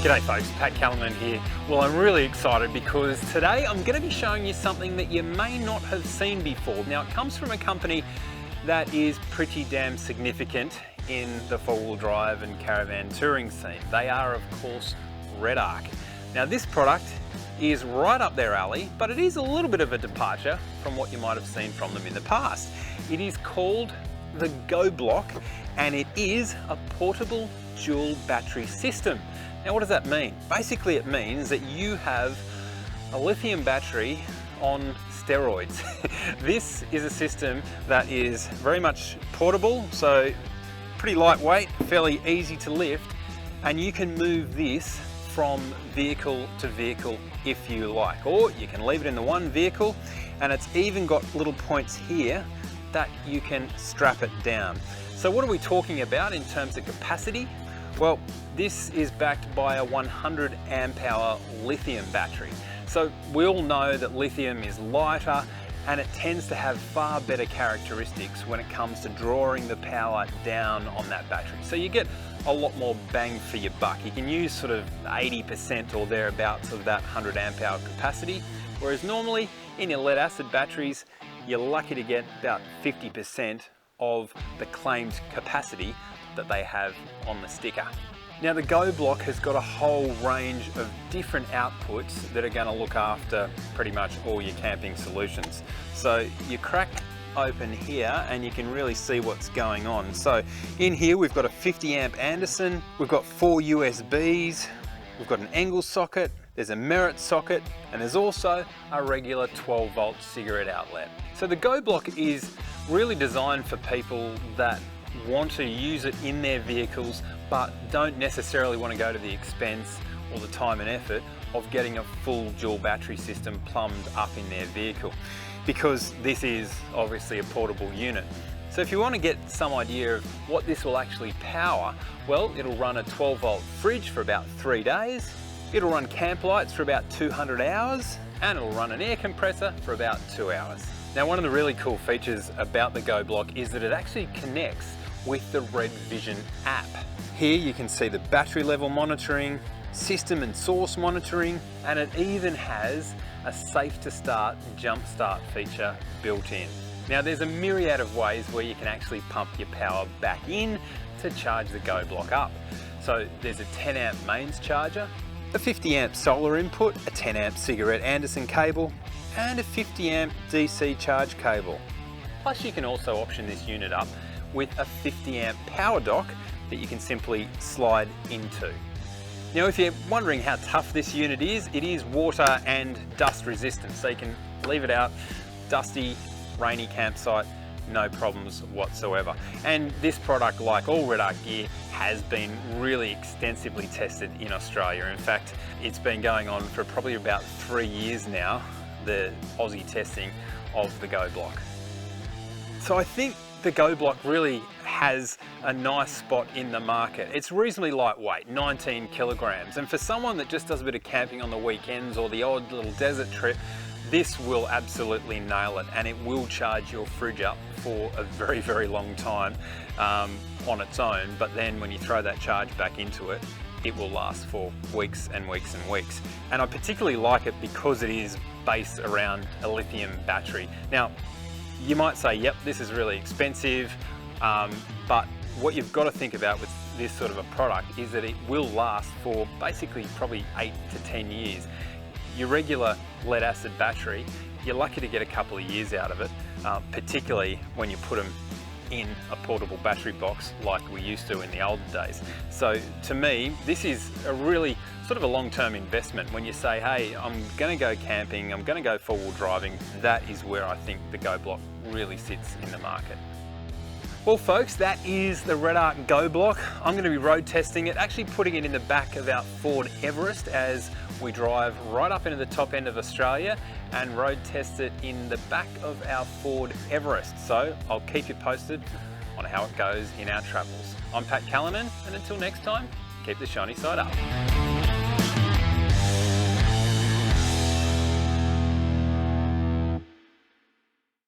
G'day folks, Pat Callanan here. Well, I'm really excited because today I'm going to be showing you something that you may not have seen before. Now, it comes from a company that is pretty damn significant in the four-wheel drive and caravan touring scene. They are, of course, Redarc. Now, this product is right up their alley, but it is a little bit of a departure from what you might have seen from them in the past. It is called the GoBlock, and it is a portable dual battery system. Now, what does that mean? Basically, it means that you have a lithium battery on steroids. This is a system that is very much portable, so pretty lightweight, fairly easy to lift, and you can move this from vehicle to vehicle if you like, or you can leave it in the one vehicle, and it's even got little points here that you can strap it down. So what are we talking about in terms of capacity? Well, this is backed by a 100 amp hour lithium battery. So we all know that lithium is lighter and it tends to have far better characteristics when it comes to drawing the power down on that battery. So you get a lot more bang for your buck. You can use sort of 80% or thereabouts of that 100 amp hour capacity, whereas normally in your lead acid batteries, you're lucky to get about 50% of the claimed capacity that they have on the sticker. Now, the GoBlock has got a whole range of different outputs that are going to look after pretty much all your camping solutions. So you crack open here and you can really see what's going on. So in here we've got a 50 amp Anderson, we've got 4 USBs, we've got an Engel socket, there's a Merit socket, and there's also a regular 12 volt cigarette outlet. So the GoBlock is really designed for people that want to use it in their vehicles but don't necessarily want to go to the expense or the time and effort of getting a full dual battery system plumbed up in their vehicle, because this is obviously a portable unit. So if you want to get some idea of what this will actually power, well, it'll run a 12 volt fridge for about 3 days, it'll run camp lights for about 200 hours, and it'll run an air compressor for about 2 hours. Now, one of the really cool features about the GoBlock is that it actually connects with the Red Vision app. Here you can see the battery level monitoring, system and source monitoring, and it even has a safe to start jump start feature built in. Now, there's a myriad of ways where you can actually pump your power back in to charge the GoBlock up. So there's a 10 amp mains charger, a 50 amp solar input, a 10 amp cigarette Anderson cable, and a 50 amp DC charge cable. Plus you can also option this unit up with a 50 amp power dock that you can simply slide into. Now, if you're wondering how tough this unit is, it is water and dust resistant, so you can leave it out, dusty, rainy campsite, no problems whatsoever. And this product, like all Redarc gear, has been really extensively tested in Australia. In fact, it's been going on for probably about 3 years now, the Aussie testing of the GoBlock. So I think the GoBlock really has a nice spot in the market. It's reasonably lightweight, 19 kilograms, and for someone that just does a bit of camping on the weekends or the odd little desert trip, this will absolutely nail it, and it will charge your fridge up for a very, very long time on its own. But then when you throw that charge back into it, it will last for weeks and weeks and weeks. And I particularly like it because it is based around a lithium battery. Now, you might say, yep, this is really expensive, but what you've got to think about with this sort of a product is that it will last for basically probably 8 to 10 years. Your regular lead acid battery, you're lucky to get a couple of years out of it, particularly when you put them in a portable battery box like we used to in the olden days. So to me, this is a really sort of a long-term investment. When you say, hey, I'm going to go camping, I'm going to go four-wheel driving, that is where I think the GoBlock really sits in the market. Well folks, that is the Redarc GoBlock. I'm going to be road testing it, actually putting it in the back of our Ford Everest as we drive right up into the top end of Australia and road test it in the back of our Ford Everest. So I'll keep you posted on how it goes in our travels. I'm Pat Callanan, and until next time, keep the shiny side up.